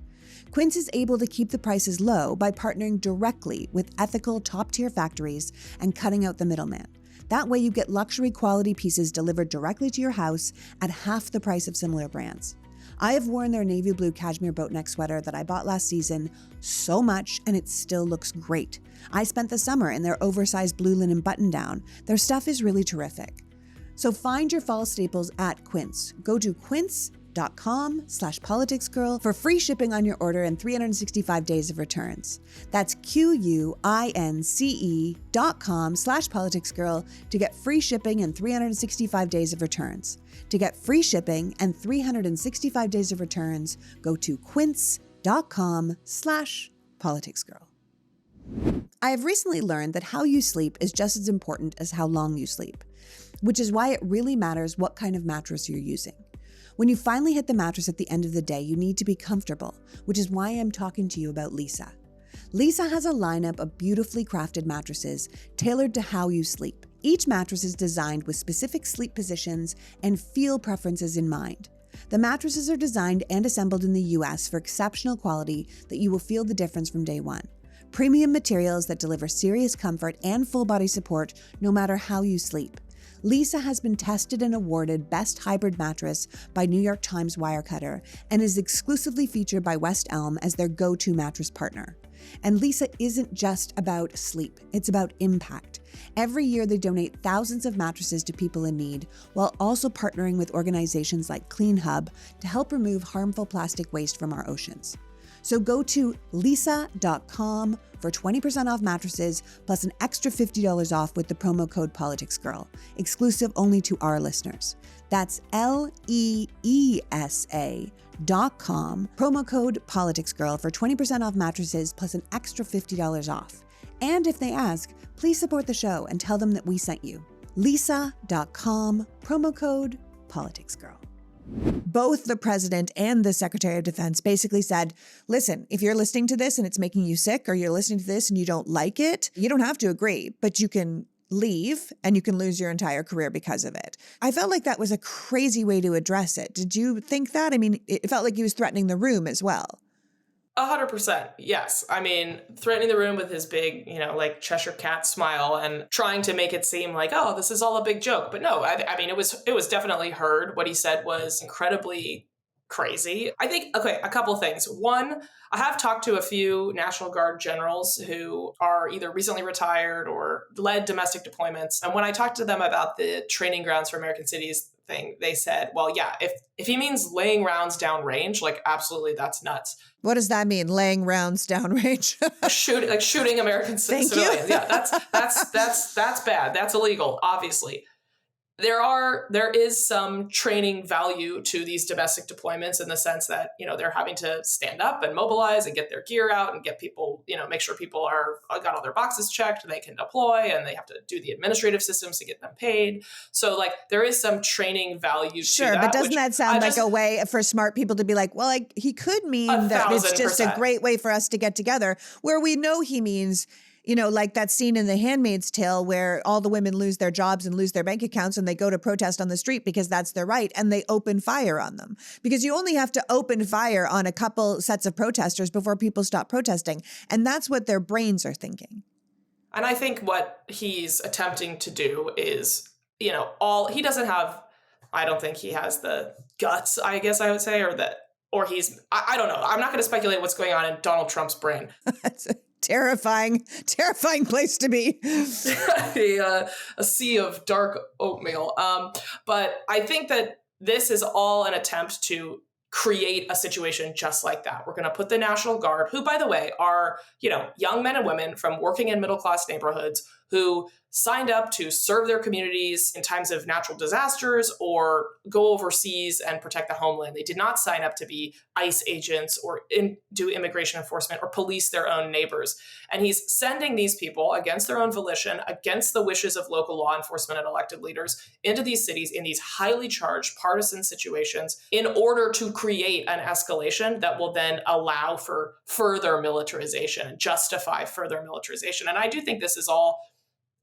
Quince is able to keep the prices low by partnering directly with ethical top-tier factories and cutting out the middleman. That way you get luxury quality pieces delivered directly to your house at half the price of similar brands. I have worn their navy blue cashmere boatneck sweater that I bought last season so much, and it still looks great. I spent the summer in their oversized blue linen button-down. Their stuff is really terrific. So find your fall staples at Quince. Go to quince.com/politicsgirl for free shipping on your order and 365 days of returns. That's QUINCE.com/politicsgirl to get free shipping and 365 days of returns. To get free shipping and 365 days of returns, go to quince.com/politicsgirl. I have recently learned that how you sleep is just as important as how long you sleep, which is why it really matters what kind of mattress you're using. When you finally hit the mattress at the end of the day, you need to be comfortable, which is why I'm talking to you about Leesa. Leesa has a lineup of beautifully crafted mattresses tailored to how you sleep. Each mattress is designed with specific sleep positions and feel preferences in mind. The mattresses are designed and assembled in the US for exceptional quality that you will feel the difference from day one. Premium materials that deliver serious comfort and full body support no matter how you sleep. Leesa has been tested and awarded Best Hybrid Mattress by New York Times Wirecutter and is exclusively featured by West Elm as their go-to mattress partner. And Leesa isn't just about sleep, it's about impact. Every year they donate thousands of mattresses to people in need, while also partnering with organizations like Clean Hub to help remove harmful plastic waste from our oceans. So go to leesa.com for 20% off mattresses plus an extra $50 off with the promo code PoliticsGirl, exclusive only to our listeners. That's LEESA.com, promo code PoliticsGirl for 20% off mattresses plus an extra $50 off. And if they ask, please support the show and tell them that we sent you. Leesa.com, promo code PoliticsGirl. Both the president and the Secretary of Defense basically said, listen, if you're listening to this and it's making you sick, or you're listening to this and you don't like it, you don't have to agree, but you can leave and you can lose your entire career because of it. I felt like that was a crazy way to address it. Did you think that? I mean, it felt like he was threatening the room as well. 100%. Yes. I mean, threatening the room with his big, like Cheshire cat smile and trying to make it seem like, oh, this is all a big joke. But no, I mean, it was definitely heard. What he said was incredibly crazy. I think, okay, a couple of things. One, I have talked to a few National Guard generals who are either recently retired or led domestic deployments. And when I talked to them about the training grounds for American cities thing, they said, well, yeah, if he means laying rounds downrange, like, absolutely, that's nuts. What does that mean, laying rounds downrange? Shooting American civilians. Yeah, that's bad. That's illegal, obviously. there is some training value to these domestic deployments in the sense that, they're having to stand up and mobilize and get their gear out and get people, make sure people got all their boxes checked and they can deploy, and they have to do the administrative systems to get them paid. So there is some training value to that. Sure, but doesn't that sound like a way for smart people to be like, well, he could mean that it's just a great way for us to get together, where we know he means, like that scene in The Handmaid's Tale where all the women lose their jobs and lose their bank accounts and they go to protest on the street because that's their right, and they open fire on them. Because you only have to open fire on a couple sets of protesters before people stop protesting. And that's what their brains are thinking. And I think what he's attempting to do is, he doesn't have, I don't think he has the guts, I guess I would say, or he's, I don't know. I'm not going to speculate what's going on in Donald Trump's brain. That's a terrifying place to be. A sea of dark oatmeal. But I think that this is all an attempt to create a situation just like that. We're going to put the National Guard, who, by the way, are, young men and women from working in middle-class neighborhoods who signed up to serve their communities in times of natural disasters or go overseas and protect the homeland. They did not sign up to be ICE agents or do immigration enforcement or police their own neighbors. And he's sending these people against their own volition, against the wishes of local law enforcement and elected leaders, into these cities in these highly charged partisan situations in order to create an escalation that will then allow for further militarization and justify further militarization. And I do think this is all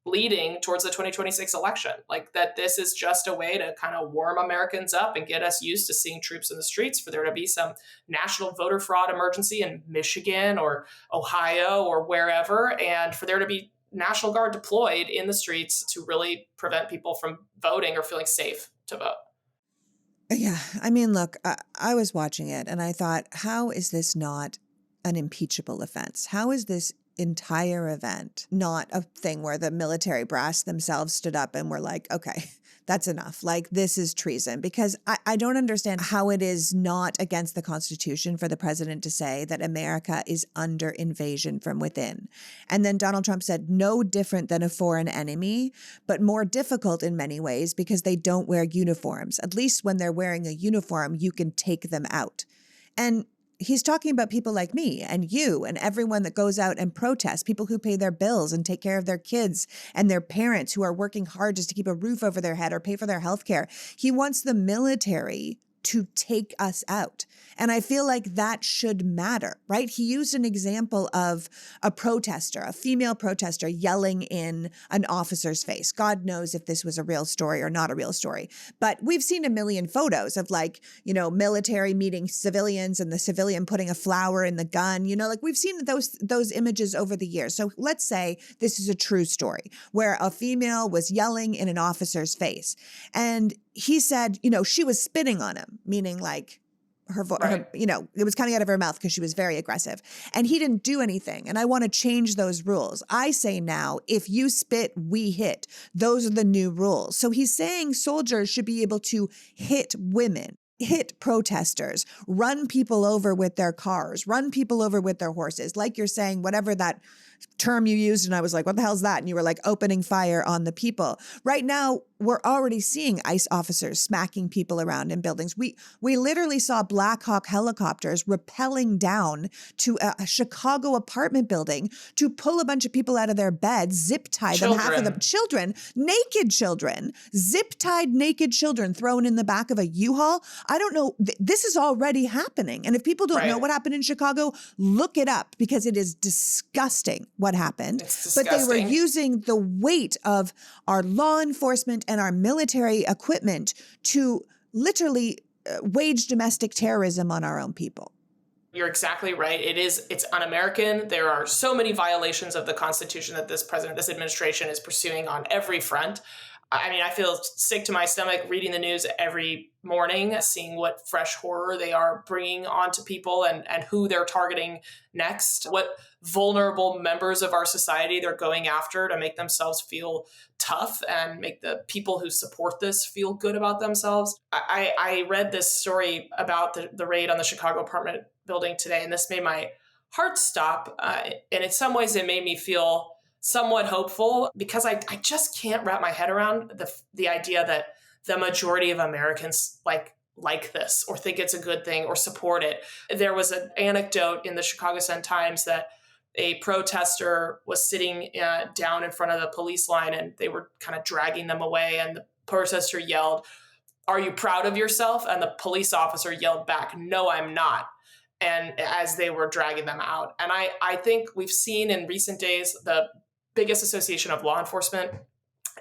leading towards the 2026 election, that this is just a way to kind of warm Americans up and get us used to seeing troops in the streets, for there to be some national voter fraud emergency in Michigan or Ohio or wherever, and for there to be National Guard deployed in the streets to really prevent people from voting or feeling safe to vote. Yeah. I mean, look, I was watching it and I thought, how is this not an impeachable offense? How is this entire event not a thing where the military brass themselves stood up and were like, okay, that's enough. This is treason. Because I don't understand how it is not against the Constitution for the president to say that America is under invasion from within. And then Donald Trump said, no different than a foreign enemy, but more difficult in many ways because they don't wear uniforms. At least when they're wearing a uniform, you can take them out. And he's talking about people like me and you and everyone that goes out and protests, people who pay their bills and take care of their kids and their parents who are working hard just to keep a roof over their head or pay for their health care. He wants the military to take us out. And I feel like that should matter, right? He used an example of a protester, a female protester yelling in an officer's face. God knows if this was a real story or not a real story. But we've seen a million photos of military meeting civilians and the civilian putting a flower in the gun. We've seen those images over the years. So let's say this is a true story where a female was yelling in an officer's face. And he said, she was spitting on him, meaning her it was coming out of her mouth because she was very aggressive. And he didn't do anything. And I want to change those rules. I say now, if you spit, we hit. Those are the new rules. So he's saying soldiers should be able to hit women, hit protesters, run people over with their cars, run people over with their horses. Like you're saying, whatever that term you used, and I was like, what the hell's that? And you were like, opening fire on the people. Right now, we're already seeing ICE officers smacking people around in buildings. We literally saw Black Hawk helicopters rappelling down to a Chicago apartment building to pull a bunch of people out of their beds, zip tie them, half of them children, naked children, zip tied naked children thrown in the back of a U-Haul. I don't know. This is already happening. And if people don't know what happened in Chicago, look it up because it is disgusting what happened. But they were using the weight of our law enforcement and our military equipment to literally wage domestic terrorism on our own people. You're exactly right. It's un-American. There are so many violations of the Constitution that this administration is pursuing on every front. I mean, I feel sick to my stomach reading the news every morning, seeing what fresh horror they are bringing onto people and who they're targeting next, what vulnerable members of our society they're going after to make themselves feel tough and make the people who support this feel good about themselves. I read this story about the raid on the Chicago apartment building today, and this made my heart stop. And in some ways, it made me feel somewhat hopeful because I just can't wrap my head around the idea that the majority of Americans like this or think it's a good thing or support it. There was an anecdote in the Chicago Sun-Times that a protester was sitting down in front of the police line and they were kind of dragging them away. And the protester yelled, "Are you proud of yourself?" And the police officer yelled back, "No, I'm not." And as they were dragging them out. And I think we've seen in recent days, the biggest association of law enforcement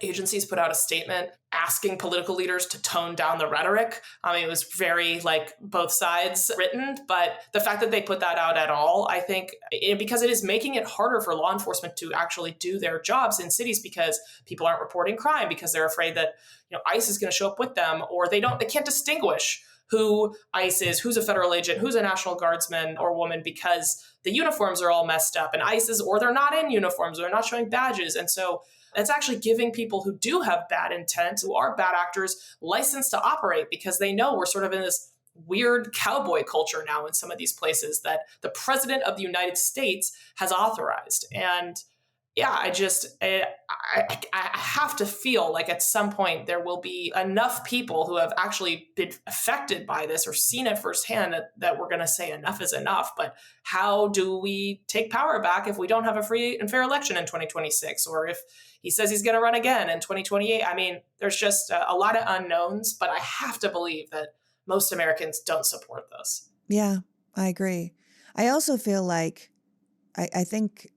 agencies put out a statement asking political leaders to tone down the rhetoric. I mean, it was very both sides written, but the fact that they put that out at all, I think, because it is making it harder for law enforcement to actually do their jobs in cities because people aren't reporting crime because they're afraid that ICE is going to show up with them, or they can't distinguish who ICE is, who's a federal agent, who's a National Guardsman or woman, because the uniforms are all messed up and ICE is, or they're not in uniforms, or they're not showing badges. And so it's actually giving people who do have bad intent, who are bad actors, license to operate because they know we're sort of in this weird cowboy culture now in some of these places that the president of the United States has authorized. And yeah, I have to feel like at some point there will be enough people who have actually been affected by this or seen it firsthand that we're going to say enough is enough. But how do we take power back if we don't have a free and fair election in 2026, or if he says he's going to run again in 2028? I mean, there's just a lot of unknowns, but I have to believe that most Americans don't support this. Yeah, I agree. I also feel like, I think,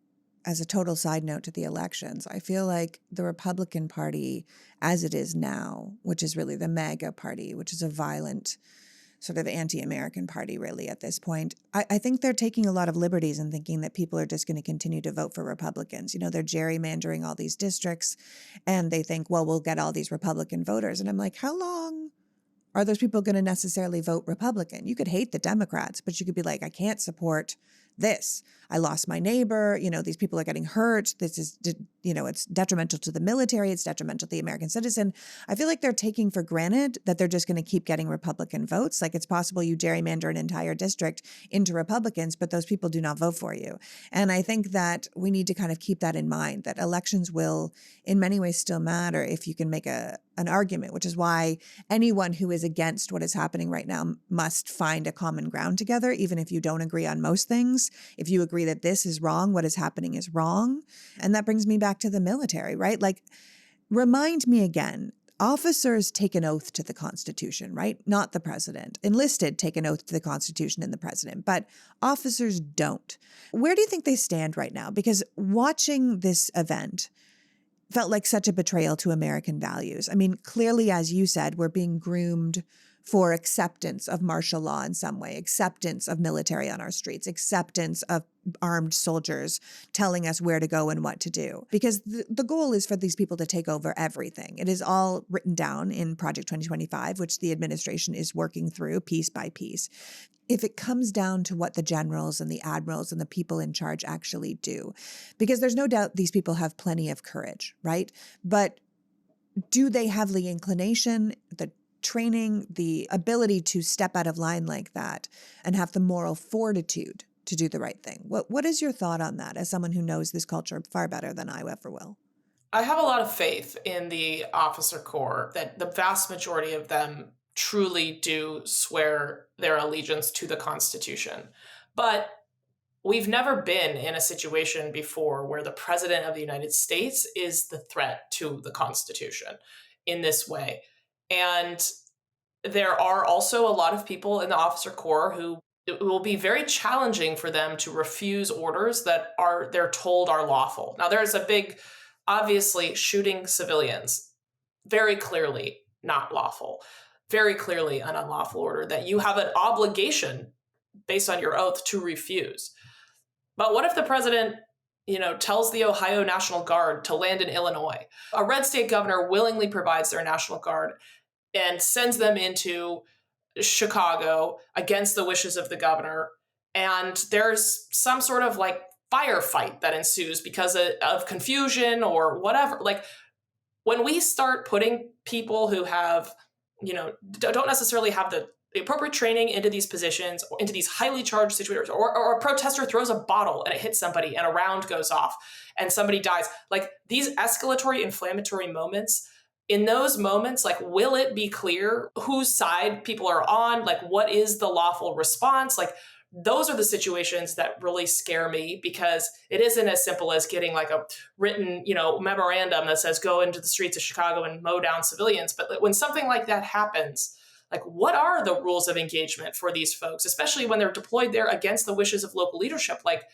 as a total side note to the elections, I feel like the Republican Party, as it is now, which is really the MAGA party, which is a violent sort of anti-American party really at this point, I think they're taking a lot of liberties and thinking that people are just going to continue to vote for Republicans. They're gerrymandering all these districts and they think, well, we'll get all these Republican voters. And I'm like, how long are those people going to necessarily vote Republican? You could hate the Democrats, but you could be like, I can't support this. I lost my neighbor. These people are getting hurt. This is, it's detrimental to the military. It's detrimental to the American citizen. I feel like they're taking for granted that they're just going to keep getting Republican votes. Like, it's possible you gerrymander an entire district into Republicans, but those people do not vote for you. And I think that we need to kind of keep that in mind, that elections will in many ways still matter if you can make an argument, which is why anyone who is against what is happening right now must find a common ground together, even if you don't agree on most things. If you agree that this is wrong, what is happening is wrong. And that brings me back to the military, right? Like, remind me again, officers take an oath to the Constitution, right? Not the president. Enlisted take an oath to the Constitution and the president, but officers don't. Where do you think they stand right now? Because watching this event felt like such a betrayal to American values. I mean, clearly, as you said, we're being groomed for acceptance of martial law in some way, acceptance of military on our streets, acceptance of armed soldiers telling us where to go and what to do. Because the goal is for these people to take over everything. It is all written down in Project 2025, which the administration is working through piece by piece. If it comes down to what the generals and the admirals and the people in charge actually do, because there's no doubt these people have plenty of courage, right? But do they have the inclination, the training, the ability to step out of line like that and have the moral fortitude to do the right thing? What is your thought on that as someone who knows this culture far better than I ever will? I have a lot of faith in the officer corps, that the vast majority of them truly do swear their allegiance to the Constitution. But we've never been in a situation before where the president of the United States is the threat to the Constitution in this way. And there are also a lot of people in the officer corps who it will be very challenging for them to refuse orders that they're told are lawful. Now, there's a big, obviously, shooting civilians, very clearly not lawful, very clearly an unlawful order that you have an obligation based on your oath to refuse. But what if the president, tells the Ohio National Guard to land in Illinois? A red state governor willingly provides their National Guard and sends them into Chicago against the wishes of the governor. And there's some sort of firefight that ensues because of confusion or whatever. When we start putting people who have, don't necessarily have the the appropriate training into these positions, into these highly charged situations, or a protester throws a bottle and it hits somebody and a round goes off and somebody dies. Like these escalatory, inflammatory moments, in those moments, like, will it be clear whose side people are on? Like, what is the lawful response? Like, those are the situations that really scare me, because it isn't as simple as getting like a written, memorandum that says go into the streets of Chicago and mow down civilians. But when something like that happens, like, what are the rules of engagement for these folks, especially when they're deployed there against the wishes of local leadership? Like,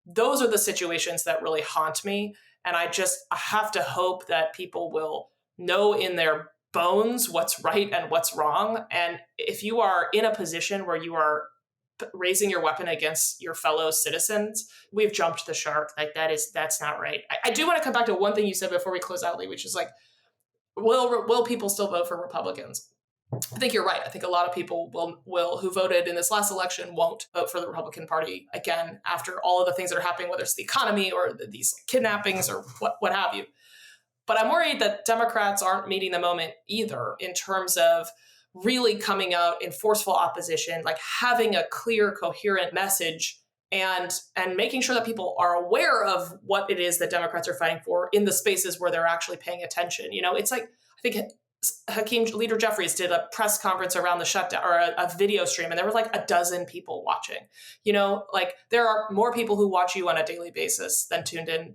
those are the situations that really haunt me. And I have to hope that people will know in their bones what's right and what's wrong. And if you are in a position where you are raising your weapon against your fellow citizens, we've jumped the shark. Like, that's not right. I do want to come back to one thing you said before we close out, Lee, which is like, will people still vote for Republicans? I think you're right. I think a lot of people will who voted in this last election won't vote for the Republican Party again after all of the things that are happening, whether it's the economy or these kidnappings or what have you. But I'm worried that Democrats aren't meeting the moment either, in terms of really coming out in forceful opposition, like having a clear, coherent message and making sure that people are aware of what it is that Democrats are fighting for in the spaces where they're actually paying attention. It's like, I think Leader Jeffries did a press conference around the shutdown, or a video stream, and there were like a dozen people watching. Like, there are more people who watch you on a daily basis than tuned in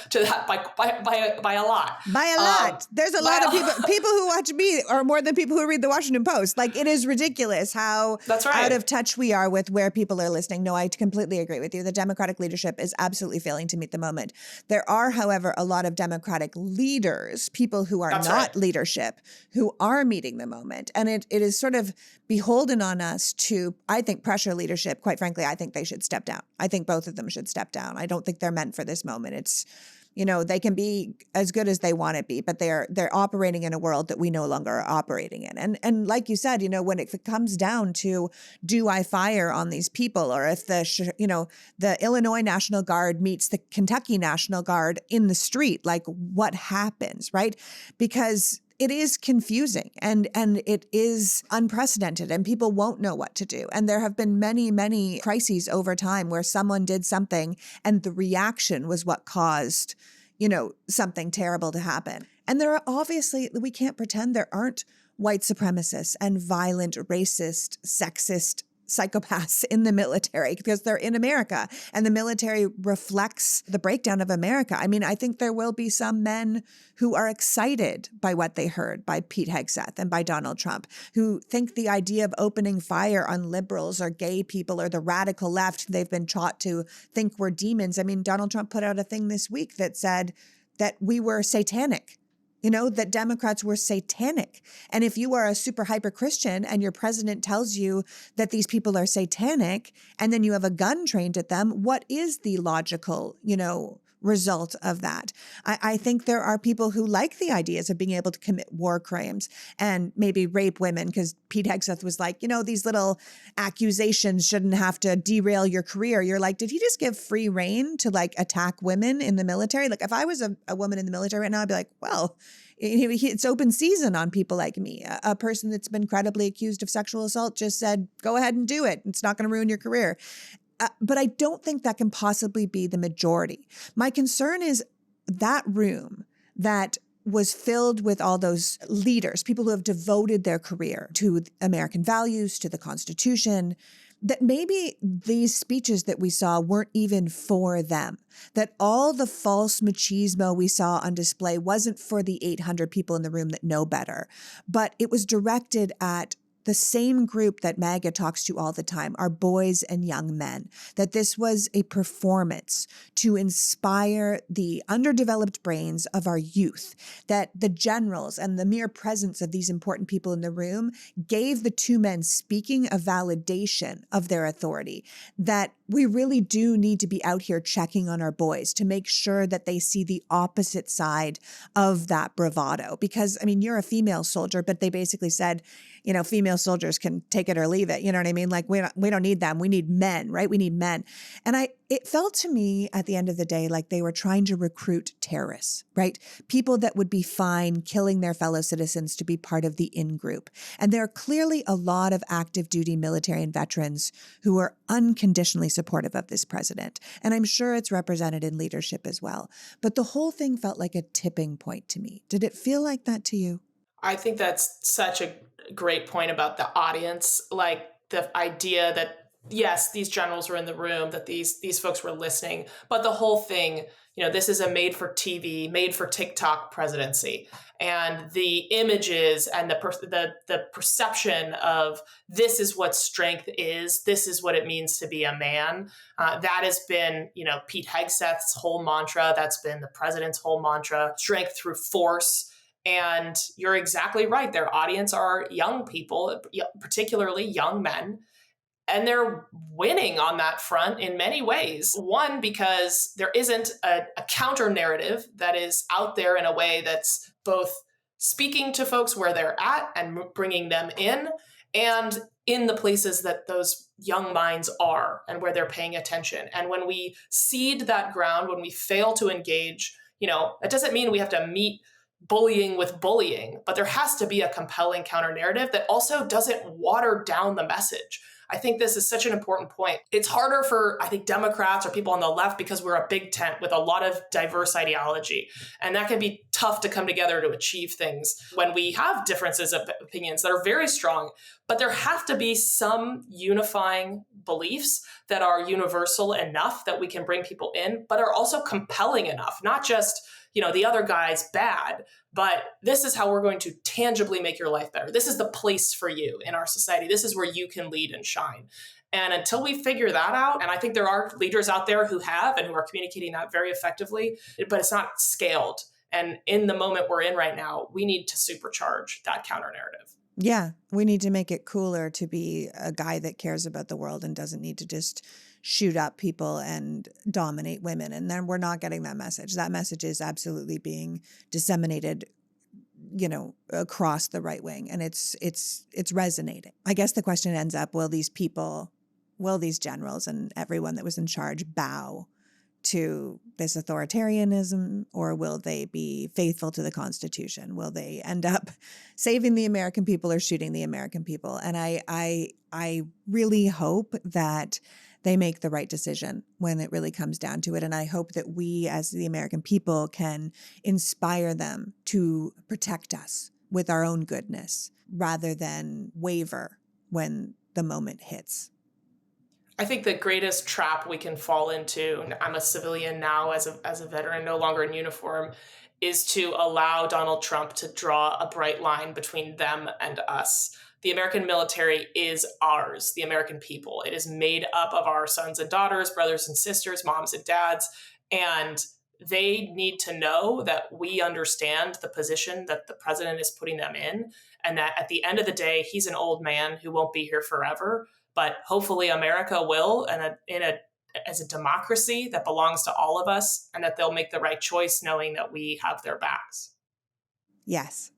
to that by a lot. By a lot. There's a lot of people who watch me are more than people who read the Washington Post. Like, it is ridiculous how That's right. out of touch we are with where people are listening. No, I completely agree with you. The Democratic leadership is absolutely failing to meet the moment. There are, however, a lot of Democratic leaders, people who are That's not right. leadership, who are meeting the moment. And it is sort of beholden on us to, I think, pressure leadership. Quite frankly, I think they should step down. I think both of them should step down. I don't think they're meant for this moment. It's, they can be as good as they want to be, but they're operating in a world that we no longer are operating in. And like you said, when it comes down to, do I fire on these people, or if the Illinois National Guard meets the Kentucky National Guard in the street, like, what happens, right? Because it is confusing and it is unprecedented, and people won't know what to do. And there have been many, many crises over time where someone did something and the reaction was what caused, something terrible to happen. And there are obviously, we can't pretend there aren't white supremacists and violent, racist, sexist psychopaths in the military, because they're in America, and the military reflects the breakdown of America. I mean, I think there will be some men who are excited by what they heard by Pete Hegseth and by Donald Trump, who think the idea of opening fire on liberals or gay people or the radical left they've been taught to think we're demons. I mean, Donald Trump put out a thing this week that said that we were satanic. That Democrats were satanic. And if you are a super hyper Christian and your president tells you that these people are satanic, and then you have a gun trained at them, what is the logical, result of that? I think there are people who like the ideas of being able to commit war crimes and maybe rape women, because Pete Hegseth was like, these little accusations shouldn't have to derail your career. You're like, did he just give free rein to like attack women in the military? Like, if I was a woman in the military right now, I'd be like, well, it's open season on people like me. A person that's been credibly accused of sexual assault just said, go ahead and do it. It's not going to ruin your career. But I don't think that can possibly be the majority. My concern is that room that was filled with all those leaders, people who have devoted their career to American values, to the Constitution, that maybe these speeches that we saw weren't even for them, that all the false machismo we saw on display wasn't for the 800 people in the room that know better, but it was directed at the same group that MAGA talks to all the time, are boys and young men, that this was a performance to inspire the underdeveloped brains of our youth, that the generals and the mere presence of these important people in the room gave the two men speaking a validation of their authority, that we really do need to be out here checking on our boys to make sure that they see the opposite side of that bravado. Because, I mean, you're a female soldier, but they basically said, female soldiers can take it or leave it. You know what I mean? Like we don't need them. We need men, right? We need men. And it felt to me at the end of the day like they were trying to recruit terrorists, right? People that would be fine killing their fellow citizens to be part of the in-group. And there are clearly a lot of active duty military and veterans who are unconditionally supportive of this president. And I'm sure it's represented in leadership as well. But the whole thing felt like a tipping point to me. Did it feel like that to you? I think that's such a great point about the audience, like the idea that, yes, these generals were in the room, that these folks were listening, but the whole thing, this is a made for TV, made for TikTok presidency. And the images and the perception of this is what strength is, this is what it means to be a man. That has been, Pete Hegseth's whole mantra. That's been the president's whole mantra, strength through force. And you're exactly right. Their audience are young people, particularly young men. And they're winning on that front in many ways. One, because there isn't a counter narrative that is out there in a way that's both speaking to folks where they're at and bringing them in, and in the places that those young minds are and where they're paying attention. And when we cede that ground, when we fail to engage, it doesn't mean we have to meet bullying with bullying, but there has to be a compelling counter narrative that also doesn't water down the message. I think this is such an important point. It's harder for, I think, Democrats or people on the left because we're a big tent with a lot of diverse ideology. And that can be tough to come together to achieve things when we have differences of opinions that are very strong. But there have to be some unifying beliefs that are universal enough that we can bring people in, but are also compelling enough, not just the other guy's bad, but this is how we're going to tangibly make your life better. This is the place for you in our society. This is where you can lead and shine. And until we figure that out, and I think there are leaders out there who have and who are communicating that very effectively, but it's not scaled. And in the moment we're in right now, we need to supercharge that counter narrative. Yeah, we need to make it cooler to be a guy that cares about the world and doesn't need to just shoot up people and dominate women. And then we're not getting that message. That message is absolutely being disseminated, across the right wing. And it's resonating. I guess the question ends up, will these generals and everyone that was in charge bow to this authoritarianism, or will they be faithful to the Constitution? Will they end up saving the American people or shooting the American people? And I really hope that they make the right decision when it really comes down to it. And I hope that we as the American people can inspire them to protect us with our own goodness rather than waver when the moment hits. I think the greatest trap we can fall into, and I'm a civilian now as a veteran, no longer in uniform, is to allow Donald Trump to draw a bright line between them and us. The American military is ours, the American people. It is made up of our sons and daughters, brothers and sisters, moms and dads, and they need to know that we understand the position that the president is putting them in, and that at the end of the day, he's an old man who won't be here forever. But hopefully America will, and as a democracy that belongs to all of us, and that they'll make the right choice knowing that we have their backs. Yes.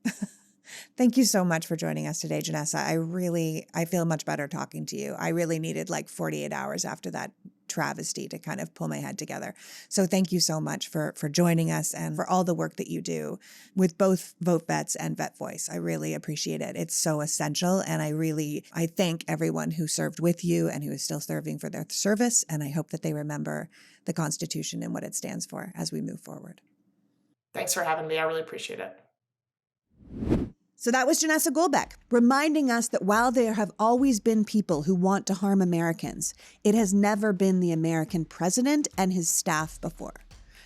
Thank you so much for joining us today, Janessa. I feel much better talking to you. I really needed 48 hours after that travesty to kind of pull my head together. So thank you so much for joining us and for all the work that you do with both Vote Vets and Vet Voice. I really appreciate it. It's so essential. And I thank everyone who served with you and who is still serving for their service. And I hope that they remember the Constitution and what it stands for as we move forward. Thanks for having me. I really appreciate it. So that was Janessa Goldbeck, reminding us that while there have always been people who want to harm Americans, it has never been the American president and his staff before.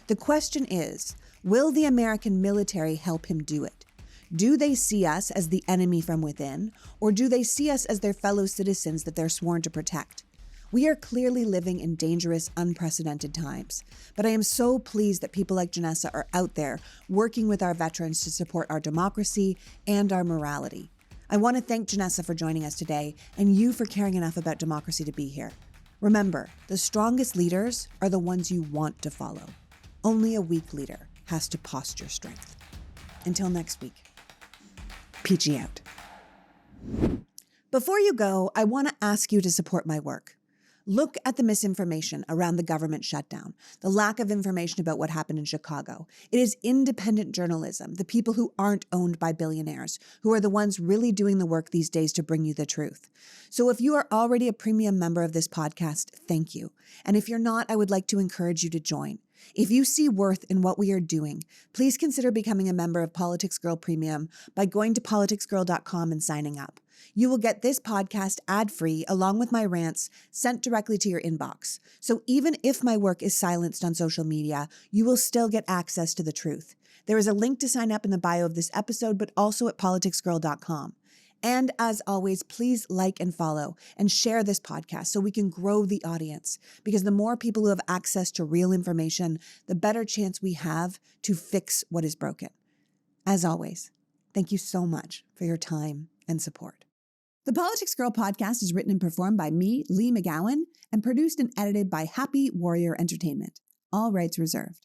The question is, will the American military help him do it? Do they see us as the enemy from within, or do they see us as their fellow citizens that they're sworn to protect? We are clearly living in dangerous, unprecedented times, but I am so pleased that people like Janessa are out there working with our veterans to support our democracy and our morality. I want to thank Janessa for joining us today and you for caring enough about democracy to be here. Remember, the strongest leaders are the ones you want to follow. Only a weak leader has to posture strength. Until next week, PG out. Before you go, I want to ask you to support my work. Look at the misinformation around the government shutdown, the lack of information about what happened in Chicago. It is independent journalism, the people who aren't owned by billionaires, who are the ones really doing the work these days to bring you the truth. So if you are already a premium member of this podcast, thank you. And if you're not, I would like to encourage you to join. If you see worth in what we are doing, please consider becoming a member of Politics Girl Premium by going to politicsgirl.com and signing up. You will get this podcast ad-free along with my rants sent directly to your inbox. So even if my work is silenced on social media, you will still get access to the truth. There is a link to sign up in the bio of this episode, but also at politicsgirl.com. And as always, please like and follow and share this podcast so we can grow the audience, because the more people who have access to real information, the better chance we have to fix what is broken. As always, thank you so much for your time and support. The Politics Girl podcast is written and performed by me, Lee McGowan, and produced and edited by Happy Warrior Entertainment. All rights reserved.